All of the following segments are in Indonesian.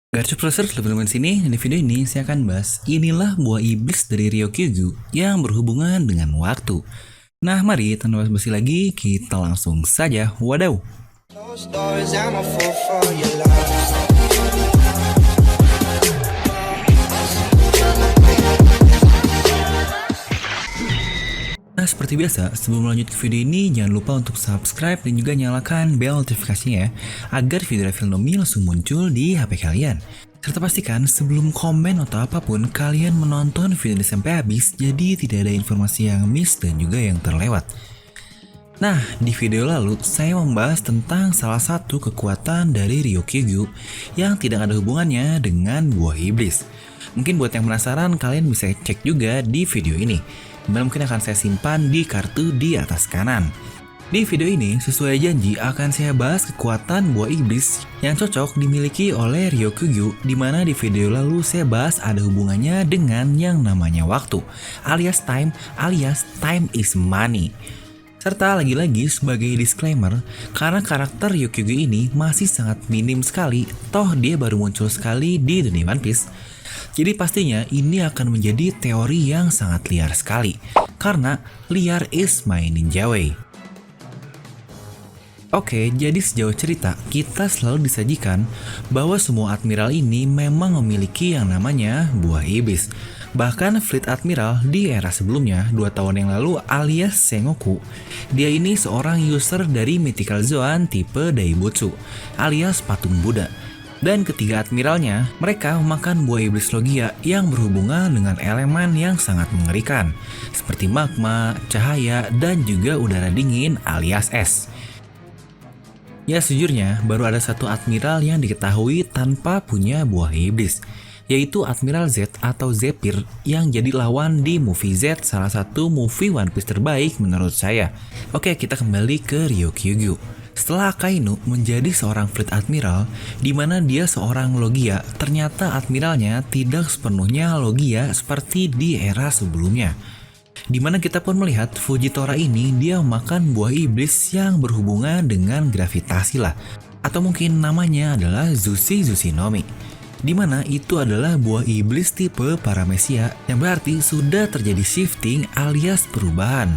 Garcu Processor teman-teman sini, di video ini saya akan bahas inilah buah iblis dari Ryokyu yang berhubungan dengan waktu. Nah mari tanpa basa-basi lagi, kita langsung saja wadaw. Nah seperti biasa, sebelum lanjut ke video ini jangan lupa untuk subscribe dan juga nyalakan bel notifikasinya ya, agar video Filmnomi langsung muncul di HP kalian. Serta pastikan sebelum komen atau apapun kalian menonton video ini sampai habis, jadi tidak ada informasi yang miss dan juga yang terlewat. Nah, di video lalu saya membahas tentang salah satu kekuatan dari Ryokyu yang tidak ada hubungannya dengan buah iblis. Mungkin buat yang penasaran kalian bisa cek juga di video ini. Dan mungkin akan saya simpan di kartu di atas kanan. Di video ini, sesuai janji akan saya bahas kekuatan buah iblis yang cocok dimiliki oleh Ryokyu, di mana di video lalu saya bahas ada hubungannya dengan yang namanya waktu, alias time is money. Serta lagi-lagi sebagai disclaimer, karena karakter Ryokyu ini masih sangat minim sekali, toh dia baru muncul sekali di dunia One Piece. Jadi pastinya ini akan menjadi teori yang sangat liar sekali, karena liar is my ninja way. Oke, jadi sejauh cerita, kita selalu disajikan bahwa semua admiral ini memang memiliki yang namanya buah iblis. Bahkan Fleet Admiral di era sebelumnya, 2 tahun yang lalu alias Sengoku, dia ini seorang user dari Mythical Zoan tipe Daibutsu, alias patung Buddha. Dan ketiga admiralnya, mereka memakan buah iblis Logia yang berhubungan dengan elemen yang sangat mengerikan, seperti magma, cahaya, dan juga udara dingin alias es. Ya sejujurnya, baru ada satu admiral yang diketahui tanpa punya buah iblis, yaitu Admiral Z atau Zephyr yang jadi lawan di movie Z, salah satu movie One Piece terbaik menurut saya. Oke, kita kembali ke Ryokyu. Setelah Akainu menjadi seorang Fleet Admiral, di mana dia seorang Logia, ternyata admiralnya tidak sepenuhnya Logia seperti di era sebelumnya. Di mana kita pun melihat Fujitora ini dia makan buah iblis yang berhubungan dengan gravitasi lah, atau mungkin namanya adalah Zushi Nomi. Di mana itu adalah buah iblis tipe Paramecia yang berarti sudah terjadi shifting alias perubahan.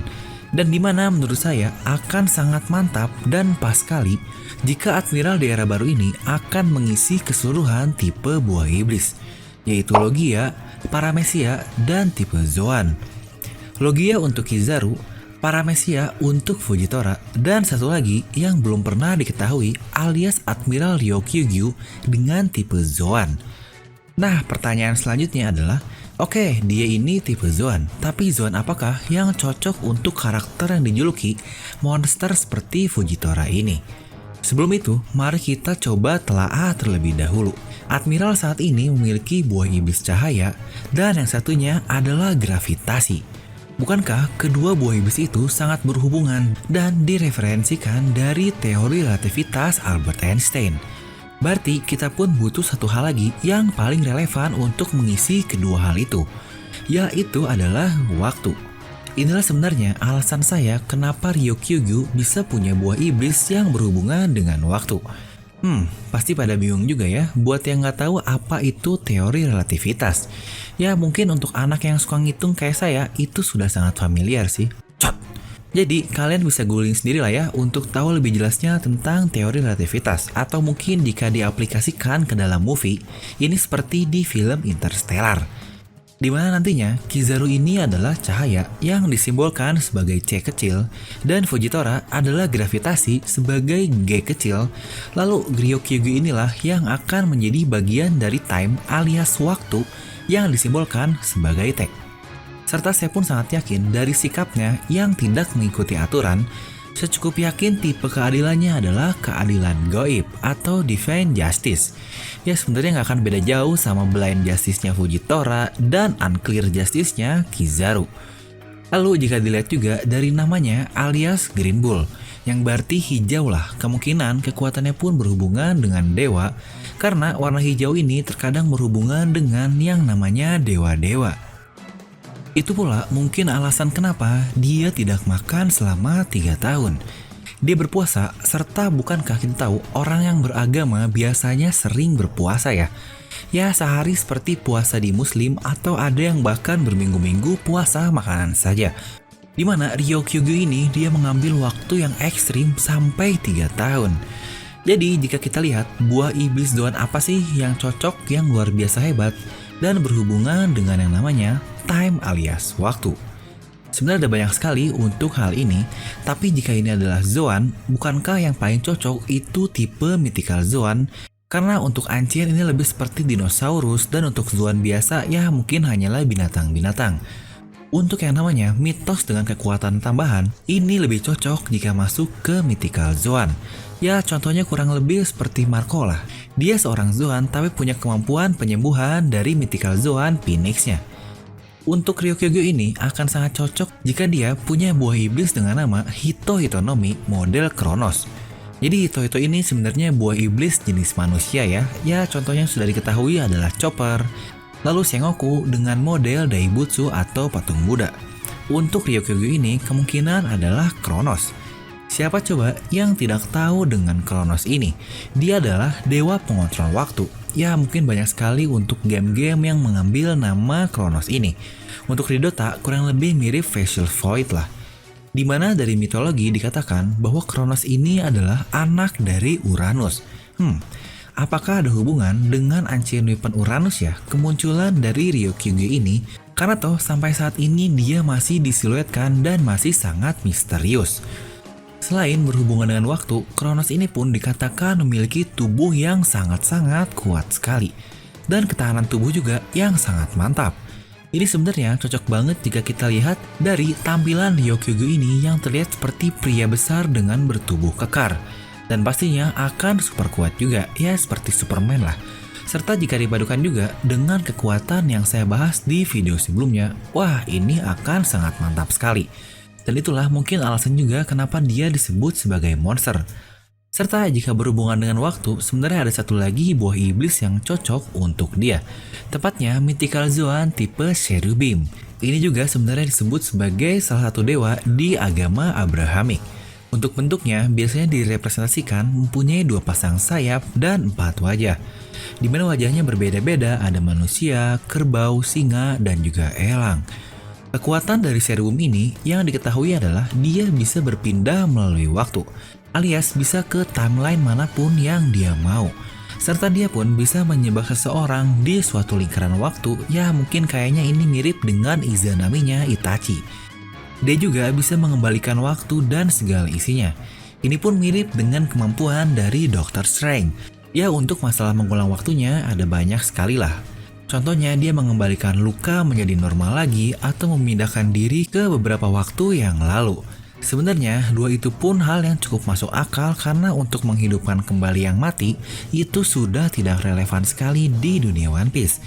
Dan dimana menurut saya akan sangat mantap dan pas sekali jika admiral di era baru ini akan mengisi keseluruhan tipe buah iblis, yaitu Logia, Paramecia, dan tipe Zoan. Logia untuk Kizaru, Paramecia untuk Fujitora, dan satu lagi yang belum pernah diketahui alias Admiral Ryokyu dengan tipe Zoan. Nah, pertanyaan selanjutnya adalah, oke, dia ini tipe Zoan, tapi Zoan apakah yang cocok untuk karakter yang dijuluki monster seperti Fujitora ini? Sebelum itu, mari kita coba telaah terlebih dahulu. Admiral saat ini memiliki buah iblis cahaya, dan yang satunya adalah gravitasi. Bukankah kedua buah iblis itu sangat berhubungan dan direferensikan dari teori relativitas Albert Einstein? Berarti kita pun butuh satu hal lagi yang paling relevan untuk mengisi kedua hal itu, yaitu adalah waktu. Inilah sebenarnya alasan saya kenapa Ryokyu bisa punya buah iblis yang berhubungan dengan waktu. Pasti pada bingung juga ya buat yang nggak tahu apa itu teori relativitas. Ya mungkin untuk anak yang suka ngitung kayak saya itu sudah sangat familiar sih. Jadi kalian bisa googling sendiri lah ya untuk tahu lebih jelasnya tentang teori relativitas, atau mungkin jika diaplikasikan ke dalam movie, ini seperti di film Interstellar. Dimana nantinya Kizaru ini adalah cahaya yang disimbolkan sebagai C kecil dan Fujitora adalah gravitasi sebagai G kecil, lalu Ryokyu inilah yang akan menjadi bagian dari time alias waktu yang disimbolkan sebagai T. Serta saya pun sangat yakin dari sikapnya yang tidak mengikuti aturan, saya cukup yakin tipe keadilannya adalah keadilan goib atau divine justice. Ya sebenarnya nggak akan beda jauh sama blind justice-nya Fujitora dan unclear justice-nya Kizaru. Lalu jika dilihat juga dari namanya alias Green Bull, yang berarti hijau lah, kemungkinan kekuatannya pun berhubungan dengan dewa, karena warna hijau ini terkadang berhubungan dengan yang namanya dewa-dewa. Itu pula mungkin alasan kenapa dia tidak makan selama 3 tahun. dia berpuasa, serta bukankah kita tahu orang yang beragama biasanya sering berpuasa ya? Ya sehari seperti puasa di Muslim atau ada yang bahkan berminggu-minggu puasa makanan saja. Dimana Ryokugyu ini dia mengambil waktu yang ekstrim sampai 3 tahun. Jadi jika kita lihat buah iblis zoan apa sih yang cocok, yang luar biasa hebat dan berhubungan dengan yang namanya time alias waktu. Sebenarnya ada banyak sekali untuk hal ini, tapi jika ini adalah zoan, bukankah yang paling cocok itu tipe mythical zoan? Karena untuk ancien ini lebih seperti dinosaurus dan untuk zoan biasa ya mungkin hanyalah binatang-binatang. Untuk yang namanya mitos dengan kekuatan tambahan, ini lebih cocok jika masuk ke mythical zoan. Ya contohnya kurang lebih seperti Marco lah. Dia seorang zoan tapi punya kemampuan penyembuhan dari mythical zoan Phoenix-nya. Untuk Ryokugyu ini akan sangat cocok jika dia punya buah iblis dengan nama Hito Hitonomi model Kronos. Jadi Hito ini sebenarnya buah iblis jenis manusia ya. Ya contohnya sudah diketahui adalah Chopper. Lalu Sengoku dengan model Daibutsu atau patung Buddha. Untuk Ryokugyu ini kemungkinan adalah Kronos. Siapa coba yang tidak tahu dengan Kronos ini? Dia adalah dewa pengontrol waktu. Ya mungkin banyak sekali untuk game-game yang mengambil nama Kronos ini. Untuk di Dota kurang lebih mirip Facial Void lah. Dimana dari mitologi dikatakan bahwa Kronos ini adalah anak dari Uranus. Apakah ada hubungan dengan Ancient Weapon Uranus ya kemunculan dari Ryokugyu ini? Karena toh sampai saat ini dia masih disiluetkan dan masih sangat misterius. Selain berhubungan dengan waktu, Kronos ini pun dikatakan memiliki tubuh yang sangat-sangat kuat sekali. Dan ketahanan tubuh juga yang sangat mantap. Ini sebenarnya cocok banget jika kita lihat dari tampilan Ryokugyu ini yang terlihat seperti pria besar dengan bertubuh kekar. Dan pastinya akan super kuat juga, ya seperti Superman lah. Serta jika dipadukan juga dengan kekuatan yang saya bahas di video sebelumnya, wah ini akan sangat mantap sekali. Dan itulah mungkin alasan juga kenapa dia disebut sebagai monster. Serta jika berhubungan dengan waktu, sebenarnya ada satu lagi buah iblis yang cocok untuk dia. Tepatnya mythical zoan tipe cherubim. Ini juga sebenarnya disebut sebagai salah satu dewa di agama Abrahamik. Untuk bentuknya biasanya direpresentasikan mempunyai 2 pasang sayap dan 4 wajah. Di mana wajahnya berbeda-beda, ada manusia, kerbau, singa, dan juga elang. Kekuatan dari cherubim ini yang diketahui adalah dia bisa berpindah melalui waktu, alias bisa ke timeline manapun yang dia mau. Serta dia pun bisa menyebab seseorang di suatu lingkaran waktu, ya mungkin kayaknya ini mirip dengan Izanaminya Itachi. Dia juga bisa mengembalikan waktu dan segala isinya. Ini pun mirip dengan kemampuan dari Dr. Strange. Ya untuk masalah mengulang waktunya ada banyak sekali lah. Contohnya dia mengembalikan luka menjadi normal lagi atau memindahkan diri ke beberapa waktu yang lalu. Sebenarnya dua itu pun hal yang cukup masuk akal karena untuk menghidupkan kembali yang mati itu sudah tidak relevan sekali di dunia One Piece.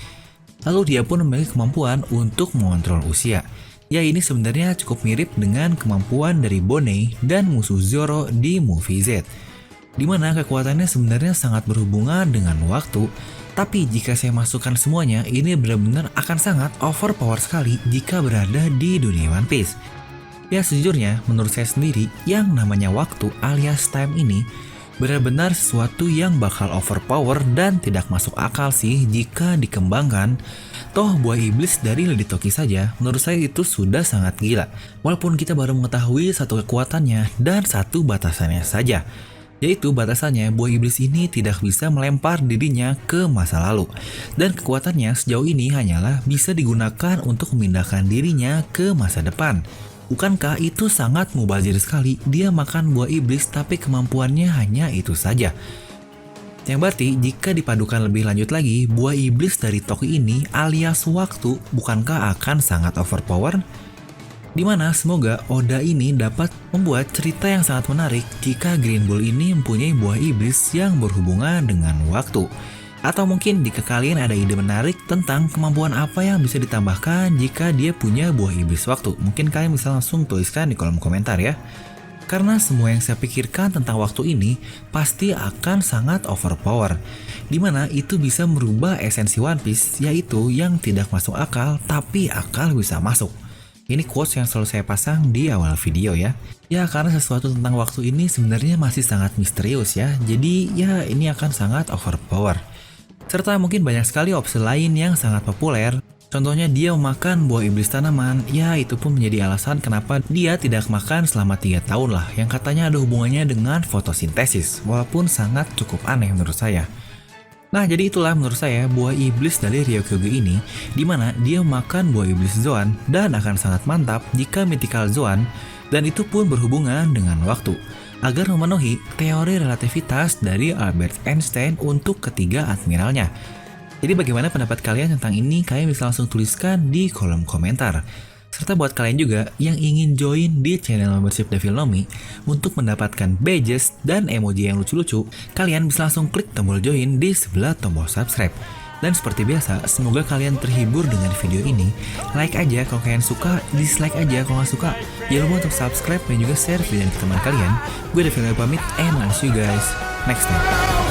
Lalu dia pun memiliki kemampuan untuk mengontrol usia. Ya ini sebenarnya cukup mirip dengan kemampuan dari Bonnie dan musuh Zoro di movie Z. Dimana kekuatannya sebenarnya sangat berhubungan dengan waktu. Tapi jika saya masukkan semuanya, ini benar-benar akan sangat overpower sekali jika berada di dunia One Piece. Ya sejujurnya, menurut saya sendiri, yang namanya waktu alias time ini benar-benar sesuatu yang bakal overpower dan tidak masuk akal sih jika dikembangkan. Toh buah iblis dari Lady Toki saja, menurut saya itu sudah sangat gila. Walaupun kita baru mengetahui satu kekuatannya dan satu batasannya saja. Yaitu batasannya buah iblis ini tidak bisa melempar dirinya ke masa lalu. Dan kekuatannya sejauh ini hanyalah bisa digunakan untuk memindahkan dirinya ke masa depan. Bukankah itu sangat mubazir sekali? Dia makan buah iblis tapi kemampuannya hanya itu saja. Yang berarti jika dipadukan lebih lanjut lagi, buah iblis dari Toki ini alias waktu bukankah akan sangat overpower? Dimana semoga Oda ini dapat membuat cerita yang sangat menarik jika Green Bull ini mempunyai buah iblis yang berhubungan dengan waktu. Atau mungkin jika kalian ada ide menarik tentang kemampuan apa yang bisa ditambahkan jika dia punya buah iblis waktu, mungkin kalian bisa langsung tuliskan di kolom komentar ya. Karena semua yang saya pikirkan tentang waktu ini pasti akan sangat overpower. Dimana itu bisa merubah esensi One Piece, yaitu yang tidak masuk akal tapi akal bisa masuk. Ini quotes yang selalu saya pasang di awal video ya. Ya karena sesuatu tentang waktu ini sebenarnya masih sangat misterius ya. Jadi ya ini akan sangat overpower. Serta mungkin banyak sekali opsi lain yang sangat populer. Contohnya dia memakan buah iblis tanaman. Ya itu pun menjadi alasan kenapa dia tidak makan selama 3 tahun lah. Yang katanya ada hubungannya dengan fotosintesis. Walaupun sangat cukup aneh menurut saya. Nah, jadi itulah menurut saya buah iblis dari Ryokyoge ini, di mana dia makan buah iblis Zoan dan akan sangat mantap jika mythical Zoan, dan itu pun berhubungan dengan waktu, agar memenuhi teori relativitas dari Albert Einstein untuk ketiga admiralnya. Jadi bagaimana pendapat kalian tentang ini? Kalian bisa langsung tuliskan di kolom komentar. Serta buat kalian juga yang ingin join di channel membership Devil Nomi untuk mendapatkan badges dan emoji yang lucu-lucu, kalian bisa langsung klik tombol join di sebelah tombol subscribe. Dan seperti biasa, semoga kalian terhibur dengan video ini. Like aja kalau kalian suka, dislike aja kalau nggak suka. Jangan lupa untuk subscribe dan juga share video ini ke teman kalian. Gue Devil Nomi pamit, and I'll see you guys next time.